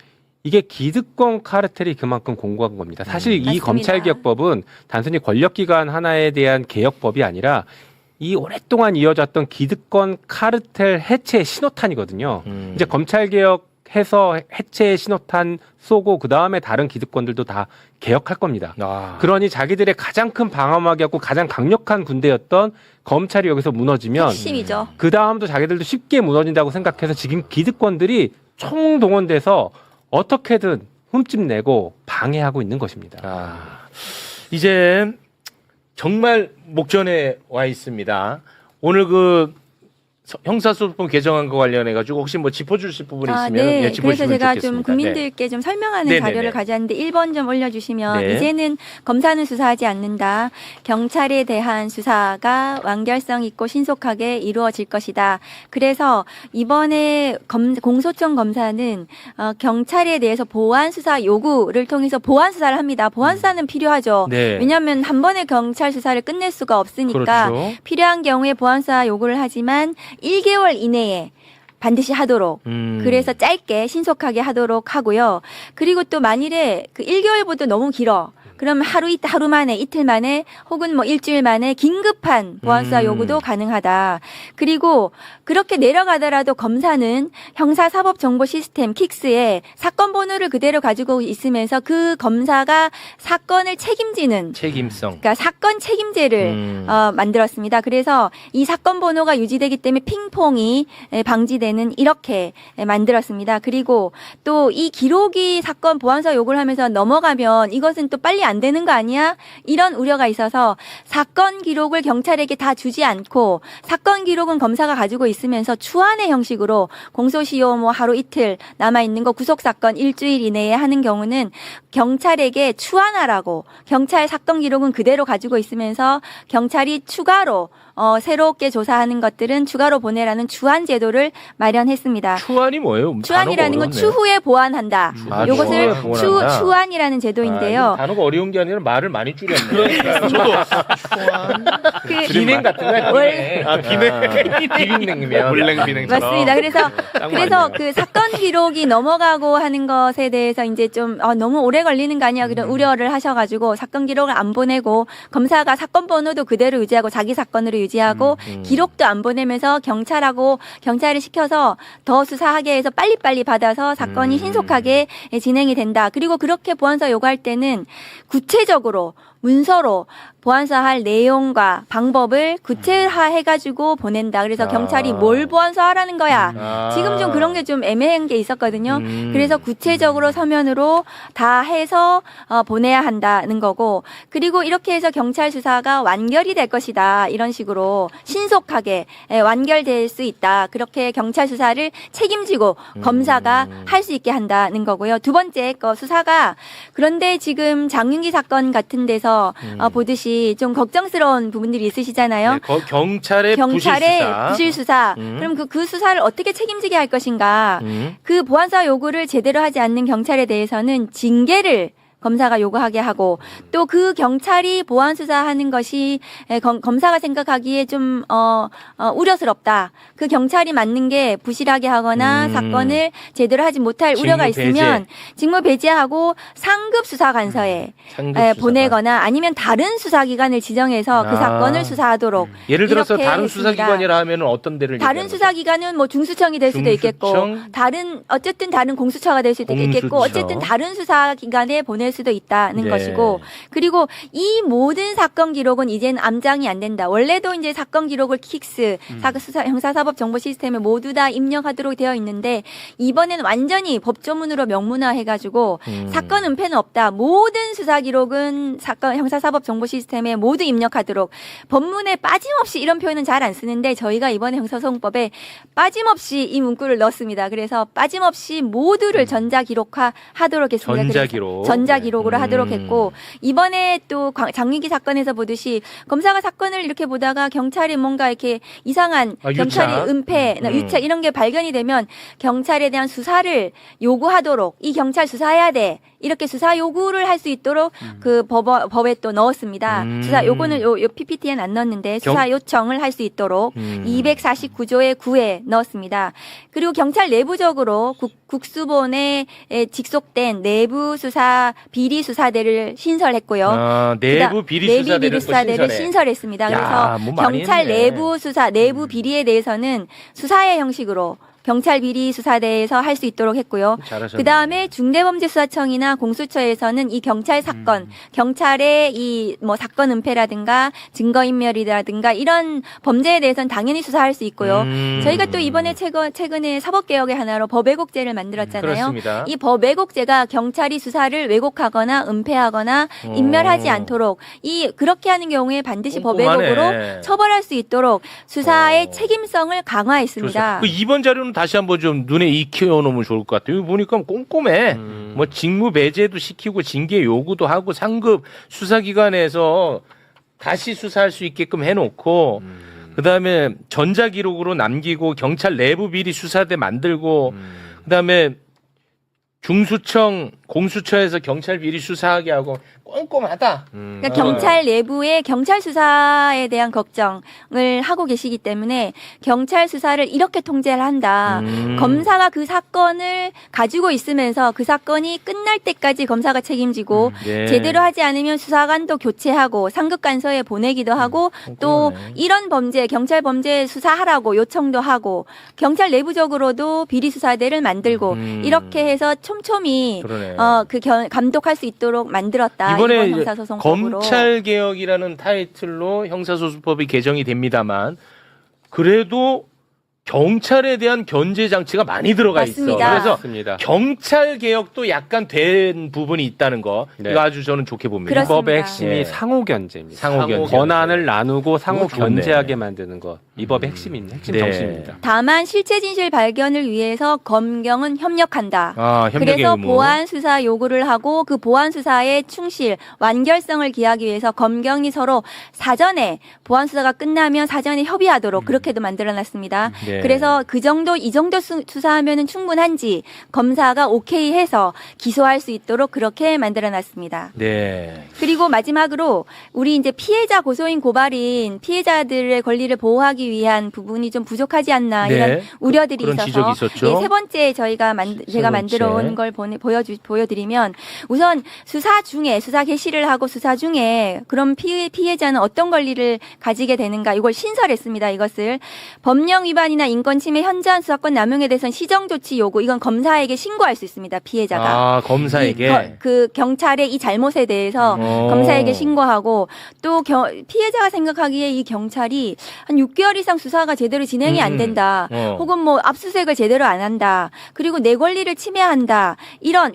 이게 기득권 카르텔이 그만큼 공고한 겁니다. 사실 이 맞습니다. 검찰개혁법은 단순히 권력기관 하나에 대한 개혁법이 아니라 이 오랫동안 이어졌던 기득권 카르텔 해체 신호탄이거든요. 이제 검찰개혁해서 해체 신호탄 쏘고 그 다음에 다른 기득권들도 다 개혁할 겁니다. 그러니 자기들의 가장 큰 방어막이었고 가장 강력한 군대였던 검찰이 여기서 무너지면 핵심이죠. 그 다음도 자기들도 쉽게 무너진다고 생각해서 지금 기득권들이 총동원돼서 어떻게든 흠집 내고 방해하고 있는 것입니다. 이제 정말 목전에 와 있습니다. 오늘 그 형사소송법 개정한 거 관련해 가지고 혹시 뭐 짚어주실 부분이 있으면 네. 예, 짚어주시면 그래서 제가 좋겠습니다. 좀 국민들께 좀 설명하는 네네네. 자료를 가져왔는데 1번 좀 올려주시면 네. 이제는 검사는 수사하지 않는다. 경찰에 대한 수사가 완결성 있고 신속하게 이루어질 것이다. 그래서 이번에 공소청 검사는 경찰에 대해서 보완 수사 요구를 통해서 보완 수사를 합니다. 보완 수사는 필요하죠. 네. 왜냐하면 한 번에 경찰 수사를 끝낼 수가 없으니까 그렇죠. 필요한 경우에 보완 수사 요구를 하지만 1개월 이내에 반드시 하도록 그래서 짧게 신속하게 하도록 하고요. 그리고 또 만일에 그 1개월보다 너무 길어. 그럼 하루 만에 이틀 만에 혹은 뭐 일주일 만에 긴급한 보완수사 요구도 가능하다. 그리고 그렇게 내려가더라도 검사는 형사사법정보시스템 킥스에 사건 번호를 그대로 가지고 있으면서 그 검사가 사건을 책임지는 책임성. 그러니까 사건 책임제를 만들었습니다. 그래서 이 사건 번호가 유지되기 때문에 핑퐁이 방지되는 이렇게 만들었습니다. 그리고 또 이 기록이 사건 보완서 요구를 하면서 넘어가면 이것은 또 빨리 안 되는 거 아니야? 이런 우려가 있어서 사건 기록을 경찰에게 다 주지 않고 사건 기록은 검사가 가지고 있으면서 추한의 형식으로 공소시효 뭐 하루 이틀 남아 있는 거 구속 사건 일주일 이내에 하는 경우는 경찰에게 추한하라고 경찰 사건 기록은 그대로 가지고 있으면서 경찰이 추가로 새롭게 조사하는 것들은 추가로 보내라는 추한 제도를 마련했습니다. 추한이 뭐예요? 추한이라는 건 추후에 보완한다. 요것을 추후에 보완한다. 추한이라는 제도인데요. 단어가 어려운 게 아니라 말을 많이 줄였네. 저도 비냉 같은 거야. 비냉. 비냉냉이면. 물냉 비냉처럼. 맞습니다. 그래서 그 사건 기록이 넘어가고 하는 것에 대해서 이제 좀 너무 오래 걸리는 거 아니야 그런 우려를 하셔가지고 사건 기록을 안 보내고 검사가 사건 번호도 그대로 유지하고 자기 사건으로 유지하고 기록도 안 보내면서 경찰을 시켜서 더 수사하게 해서 빨리빨리 받아서 사건이 신속하게 진행이 된다. 그리고 그렇게 보완서 요구할 때는 구체적으로 문서로 보완서할 내용과 방법을 구체화해가지고 보낸다. 그래서 경찰이 뭘 보완서하라는 거야. 지금 좀 그런 게 좀 애매한 게 있었거든요. 그래서 구체적으로 서면으로 다 해서 보내야 한다는 거고 그리고 이렇게 해서 경찰 수사가 완결이 될 것이다. 이런 식으로 신속하게 완결될 수 있다. 그렇게 경찰 수사를 책임지고 검사가 할 수 있게 한다는 거고요. 두 번째 거 수사가 그런데 지금 장윤기 사건 같은 데서 보듯이 좀 걱정스러운 부분들이 있으시잖아요. 네, 경찰의 부실 수사. 그럼 그 수사를 어떻게 책임지게 할 것인가? 그 보완서 요구를 제대로 하지 않는 경찰에 대해서는 징계를 검사가 요구하게 하고 또 그 경찰이 보완 수사하는 것이 검사가 생각하기에 좀 우려스럽다. 그 경찰이 맞는 게 부실하게 하거나 사건을 제대로 하지 못할 우려가 있으면 직무 배제하고 상급 수사관서에 보내거나 아니면 다른 수사기관을 지정해서 그 사건을 수사하도록 예를 들어서 이렇게 다른 했습니다. 수사기관이라 하면 어떤 데를 다른 수사기관은 뭐 중수청이 될 수도 있겠고 어쨌든 다른 공수처가 될 수도 있겠고 어쨌든 다른 수사기관에 보낼 수도 있다는 것이고 그리고 이 모든 사건 기록은 이제는 암장이 안 된다. 원래도 이제 사건 기록을 킥스 형사사법 정보 시스템에 모두 다 입력하도록 되어 있는데 이번에는 완전히 법조문으로 명문화해가지고 사건 은폐는 없다. 모든 수사 기록은 형사사법 정보 시스템에 모두 입력하도록 법문에 빠짐없이 이런 표현은 잘 안 쓰는데 저희가 이번에 형사소송법에 빠짐없이 이 문구를 넣었습니다. 그래서 빠짐없이 모두를 전자기록화하도록 했습니다. 전자기록으로 하도록 했고 이번에 또 장윤기 사건에서 보듯이 검사가 사건을 이렇게 보다가 경찰이 뭔가 이렇게 이상한 경찰이 은폐나 유착 이런 게 발견이 되면 경찰에 대한 수사를 요구하도록 이 경찰 수사해야 돼. 이렇게 수사 요구를 할 수 있도록 그 법에 또 넣었습니다. 수사 요거는 요 PPT에는 안 넣었는데 수사 요청을 할 수 있도록 249조의 9에 넣었습니다. 그리고 경찰 내부적으로 국수본에 직속된 내부 수사 비리 수사대를 신설했고요. 내부 비리 수사대를 신설했습니다. 그래서 경찰 내부 수사 내부 비리에 대해서는 수사의 형식으로 경찰 비리 수사대에서 할 수 있도록 했고요. 잘하셨네. 그 다음에 중대범죄수사청이나 공수처에서는 이 경찰 사건, 경찰의 이 뭐 사건 은폐라든가 증거인멸이라든가 이런 범죄에 대해서는 당연히 수사할 수 있고요. 저희가 또 이번에 최근에 사법개혁의 하나로 법왜곡죄를 만들었잖아요. 그렇습니다. 이 법왜곡죄가 경찰이 수사를 왜곡하거나 은폐하거나 인멸하지 않도록 그렇게 하는 경우에 반드시 꼼꼼하네. 법왜곡으로 처벌할 수 있도록 수사의 책임성을 강화했습니다. 그 이번 자료는 다시 한번 좀 눈에 익혀 놓으면 좋을 것 같아요. 여기 보니까 꼼꼼해. 뭐 직무 배제도 시키고 징계 요구도 하고 상급 수사기관에서 다시 수사할 수 있게끔 해놓고 그다음에 전자기록으로 남기고 경찰 내부 비리 수사대 만들고 그다음에 중수청, 공수처에서 경찰 비리 수사하게 하고 꼼꼼하다. 그러니까 경찰 내부의 경찰 수사에 대한 걱정을 하고 계시기 때문에 경찰 수사를 이렇게 통제를 한다. 검사가 그 사건을 가지고 있으면서 그 사건이 끝날 때까지 검사가 책임지고 네. 제대로 하지 않으면 수사관도 교체하고 상급간서에 보내기도 하고 또 이런 범죄, 경찰 범죄 수사하라고 요청도 하고 경찰 내부적으로도 비리 수사대를 만들고 이렇게 해서 촘촘히 그러네. 감독할 수 있도록 만들었다. 이번에 이번 형사소송법으로. 검찰개혁이라는 타이틀로 형사소송법이 개정이 됩니다만 그래도 경찰에 대한 견제 장치가 많이 들어가 맞습니다. 있어. 그래서 맞습니다. 경찰 개혁도 약간 된 부분이 있다는 거 네. 이거 아주 저는 좋게 봅니다. 그렇습니다. 이 법의 핵심이 예. 상호 견제입니다. 상호 견제. 권한을 나누고 상호 너무 좋네. 견제하게 만드는 것. 이 법의 핵심 네. 정신입니다. 다만 실체 진실 발견을 위해서 검경은 협력한다. 아, 협력의 그래서 의무. 보안 수사 요구를 하고 그 보안 수사의 충실, 완결성을 기하기 위해서 검경이 서로 사전에 보안 수사가 끝나면 사전에 협의하도록 그렇게도 만들어놨습니다. 네. 그래서 이 정도 수사하면은 충분한지 검사가 오케이 해서 기소할 수 있도록 그렇게 만들어놨습니다. 네. 그리고 마지막으로 우리 이제 피해자 고소인 고발인 피해자들의 권리를 보호하기 위한 부분이 좀 부족하지 않나 네. 이런 우려들이 그런 지적이 있어서 있었죠. 세 번째 제가 만들어 온 걸 보여드리면 우선 수사 개시를 하고 수사 중에 그럼 피해자는 어떤 권리를 가지게 되는가 이걸 신설했습니다. 이것을 법령 위반이나 인권 침해 현저한 수사권 남용에 대해서는 시정 조치 요구 이건 검사에게 신고할 수 있습니다. 피해자가. 아, 검사에게. 그 경찰의 이 잘못에 대해서 검사에게 신고하고 또 피해자가 생각하기에 이 경찰이 한 6개월 이상 수사가 제대로 진행이 안 된다. 혹은 뭐 압수수색을 제대로 안 한다. 그리고 내 권리를 침해한다.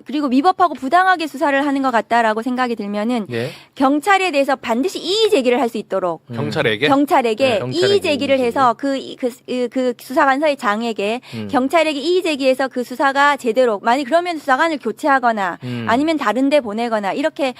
그리고 위법하고 부당하게 수사를 하는 것 같다라고 생각이 들면은 네. 경찰에 대해서 반드시 이의 제기를 할 수 있도록 경찰에게? 네, 경찰에게 경찰에게 이의 제기를 해서 그 수사관서의 장에게 경찰에게 이의 제기해서 그 수사가 제대로 그러면 수사관을 교체하거나 아니면 다른 데 보내거나 이렇게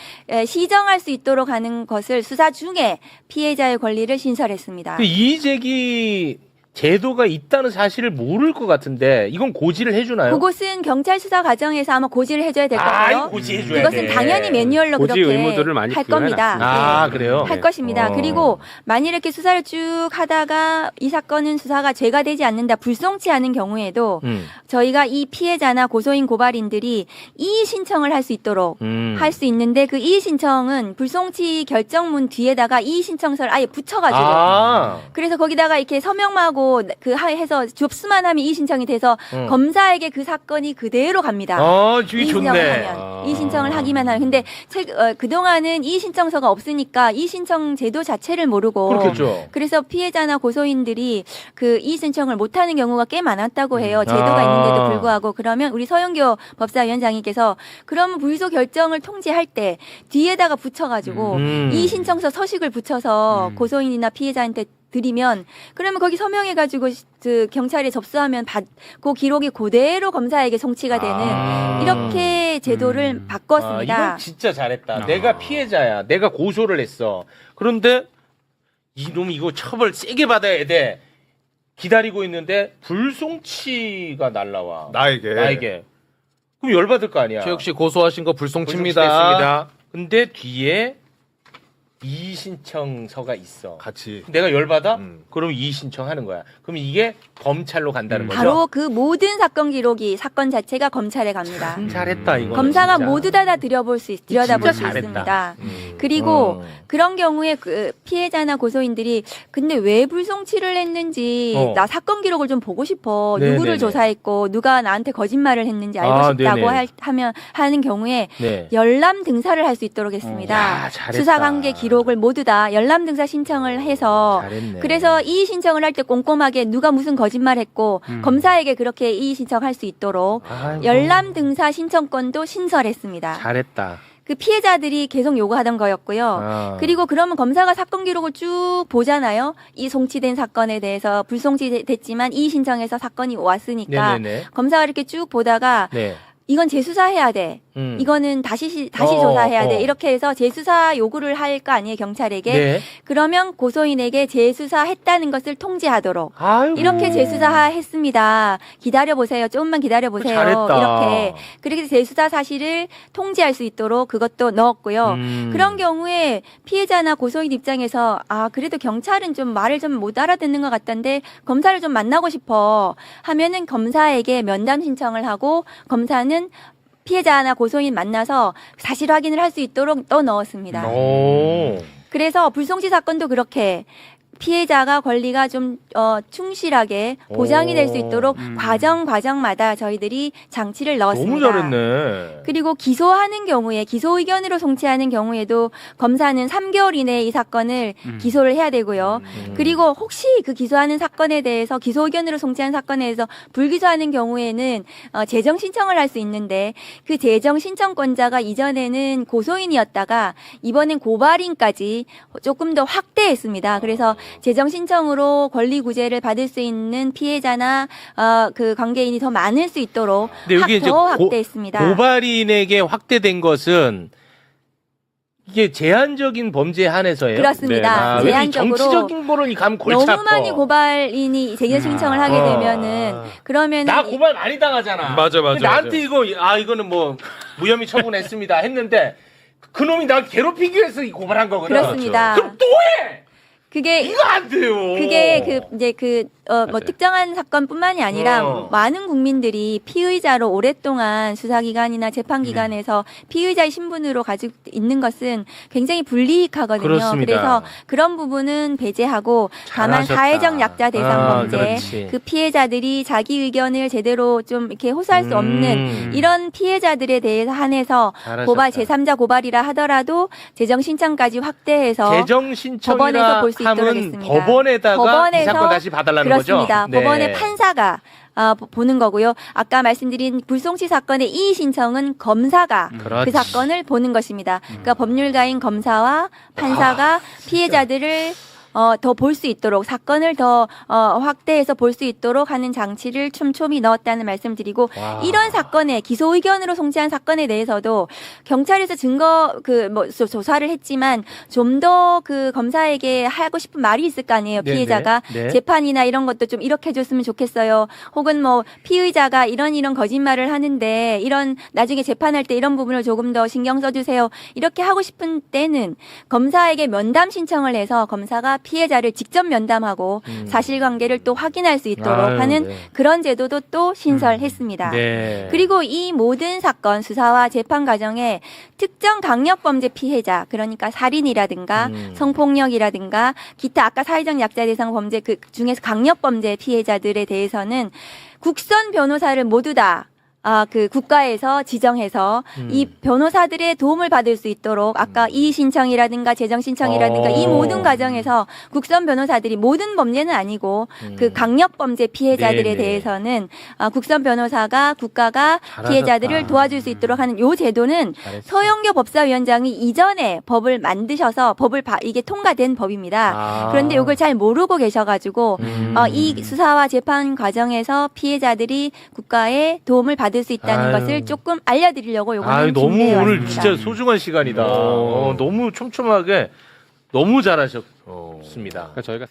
시정할 수 있도록 하는 것을 수사 중에 피해자의 권리를 신설했습니다. 그 이의제기 제도가 있다는 사실을 모를 것 같은데 이건 고지를 해주나요? 그것은 경찰 수사 과정에서 아마 고지를 해줘야 될 것 같아요. 고지해줘야 이것은 돼. 당연히 매뉴얼로 고지 그렇게 의무들을 많이 할 겁니다. 아, 네. 그래요? 할 것입니다. 어. 그리고 만일 이렇게 수사를 쭉 하다가 이 사건은 수사가 죄가 되지 않는다 불송치 않은 경우에도 저희가 이 피해자나 고소인 고발인들이 이의 신청을 할 수 있도록 할 수 있는데 그 이의 신청은 불송치 결정문 뒤에다가 이의 신청서를 아예 붙여가지고 그래서 거기다가 이렇게 서명하고 해서 접수만 하면 이의 신청이 돼서 검사에게 그 사건이 그대로 갑니다. 주의 이의 신청을 좋네. 하면 이의 신청을 하기만 하면 근데 그동안은 이의 신청서가 없으니까 이의 신청 제도 자체를 모르고 그렇겠죠. 그래서 피해자나 고소인들이 그 이의 신청을 못하는 경우가 꽤 많았다고 해요. 제도가 있는데도 불구하고 그러면 우리 서영교 법사위원장님께서 그러면 불소 결정을 통지할 때 뒤에다가 붙여가지고 이의 신청서 서식을 붙여서 고소인이나 피해자한테 드리면 그러면 거기 서명해가지고 그 경찰에 접수하면 그 기록이 그대로 검사에게 송치가 되는 이렇게 제도를 바꿨습니다. 이건 진짜 잘했다. 내가 피해자야. 내가 고소를 했어. 그런데 이놈 이거 처벌 세게 받아야 돼. 기다리고 있는데 불송치가 날라와. 나에게. 그럼 열받을 거 아니야. 저 역시 고소하신 거 불송치입니다. 불송치됐습니다. 근데 뒤에 이의 신청서가 있어. 같이. 내가 열받아? 그럼 이의 신청하는 거야. 그럼 이게 검찰로 간다는 거죠. 바로 그 모든 사건 기록이 사건 자체가 검찰에 갑니다. 잘했다 이거. 검사가 모두 다 들여다볼 수 진짜 있습니다. 잘했다. 그리고 그런 경우에 그 피해자나 고소인들이 근데 왜 불송치를 했는지 나 사건 기록을 좀 보고 싶어. 네네네. 누구를 조사했고 누가 나한테 거짓말을 했는지 알고 싶다고 네네. 하는 경우에 네. 열람 등사를 할 수 있도록 했습니다. 야, 잘했다. 수사관계 기록을 모두 다 열람 등사 신청을 해서 잘했네. 그래서 이의 신청을 할 때 꼼꼼하게 누가 무슨 거짓말했고 검사에게 그렇게 이의 신청할 수 있도록 아이고, 열람 등사 신청권도 신설했습니다. 잘했다. 그 피해자들이 계속 요구하던 거였고요. 아. 그리고 그러면 검사가 사건 기록을 쭉 보잖아요. 이 송치된 사건에 대해서 불송치됐지만 이의 신청해서 사건이 왔으니까 네네네. 검사가 이렇게 쭉 보다가 네. 이건 재수사해야 돼. 이거는 다시 조사해야 돼. 이렇게 해서 재수사 요구를 할 거 아니에요, 경찰에게. 네. 그러면 고소인에게 재수사했다는 것을 통지하도록. 아이고. 이렇게 재수사했습니다. 기다려보세요. 조금만 기다려보세요. 잘했다. 이렇게. 그렇게 재수사 사실을 통지할 수 있도록 그것도 넣었고요. 그런 경우에 피해자나 고소인 입장에서 그래도 경찰은 좀 말을 좀 못 알아듣는 것 같던데 검사를 좀 만나고 싶어 하면은 검사에게 면담 신청을 하고 검사는 피해자나 고소인 만나서 사실 확인을 할 수 있도록 또 넣었습니다. 오. 그래서 불송치 사건도 그렇게 피해자가 권리가 좀 충실하게 보장이 될 수 있도록 과정마다 저희들이 장치를 넣었습니다. 너무 잘했네. 그리고 기소하는 경우에 기소 의견으로 송치하는 경우에도 검사는 3개월 이내에 이 사건을 기소를 해야 되고요. 그리고 혹시 그 기소하는 사건에 대해서 기소 의견으로 송치한 사건에 대해서 불기소하는 경우에는 재정 신청을 할 수 있는데 그 재정 신청권자가 이전에는 고소인이었다가 이번엔 고발인까지 조금 더 확대했습니다. 그래서 재정 신청으로 권리 구제를 받을 수 있는 피해자나 그 관계인이 더 많을 수 있도록 근데 여기 이제 더 확대했습니다. 고발인에게 확대된 것은 이게 제한적인 범죄에 한해서예요. 그렇습니다. 왜 제한적으로 정치적인 거론이 가면 골치 아파. 너무 많이 고발인이 재정 신청을 하게 되면은 그러면 나 고발 많이 당하잖아. 맞아. 근데 나한테 이거는 뭐 무혐의 처분했습니다 했는데 그놈이 나 괴롭히기 위해서 고발한 거거든. 그렇습니다. 그럼 또 해. 그게 이거 안 돼요. 그게 뭐 특정한 사건뿐만이 아니라 많은 국민들이 피의자로 오랫동안 수사기관이나 재판기관에서 피의자의 신분으로 가지고 있는 것은 굉장히 불이익하거든요. 그렇습니다. 그래서 그런 부분은 배제하고 다만 잘하셨다. 사회적 약자 대상 범죄, 그렇지. 그 피해자들이 자기 의견을 제대로 좀 이렇게 호소할 수 없는 이런 피해자들에 대해서 한해서 잘하셨다. 고발 제3자 고발이라 하더라도 재정 신청까지 확대해서 재정 신청이라 법원에서 볼 수 있도록 하면 했습니다. 법원에다가 법원에서 이 사건 다시 봐달라는 그렇습니다. 거죠? 네. 법원의 판사가 보는 거고요. 아까 말씀드린 불송치 사건의 이의 신청은 검사가 그렇지. 그 사건을 보는 것입니다. 그러니까 법률가인 검사와 판사가 피해자들을 더 볼 수 있도록 사건을 더 확대해서 볼 수 있도록 하는 장치를 촘촘히 넣었다는 말씀드리고 와. 이런 사건에 기소 의견으로 송치한 사건에 대해서도 경찰에서 증거 조사를 했지만 좀 더 그 검사에게 하고 싶은 말이 있을 거 아니에요. 네네. 피해자가 네. 재판이나 이런 것도 좀 이렇게 해줬으면 좋겠어요. 혹은 뭐 피의자가 이런 거짓말을 하는데 이런 나중에 재판할 때 이런 부분을 조금 더 신경 써주세요. 이렇게 하고 싶은 때는 검사에게 면담 신청을 해서 검사가 피해자를 직접 면담하고 사실관계를 또 확인할 수 있도록 아유, 하는 네. 그런 제도도 또 신설했습니다. 네. 그리고 이 모든 사건 수사와 재판 과정에 특정 강력범죄 피해자 그러니까 살인이라든가 성폭력이라든가 기타 아까 사회적 약자 대상 범죄 그 중에서 강력범죄 피해자들에 대해서는 국선 변호사를 모두 다 그 국가에서 지정해서 이 변호사들의 도움을 받을 수 있도록 아까 이의 신청이라든가 재정 신청이라든가 이 모든 과정에서 국선 변호사들이 모든 범죄는 아니고 그 강력 범죄 피해자들에 네네. 대해서는 국선 변호사가 국가가 잘하셨다. 피해자들을 도와줄 수 있도록 하는 요 제도는 잘했어. 서영교 법사위원장이 이전에 법을 만드셔서 이게 통과된 법입니다. 그런데 이걸 잘 모르고 계셔가지고 이 수사와 재판 과정에서 피해자들이 국가의 도움을 받을 수 있다는 아유. 것을 조금 알려드리려고 요거는 너무 준비해 오늘 왔습니다. 진짜 소중한 시간이다. 너무 촘촘하게 너무 잘하셨습니다. 그러니까 저희가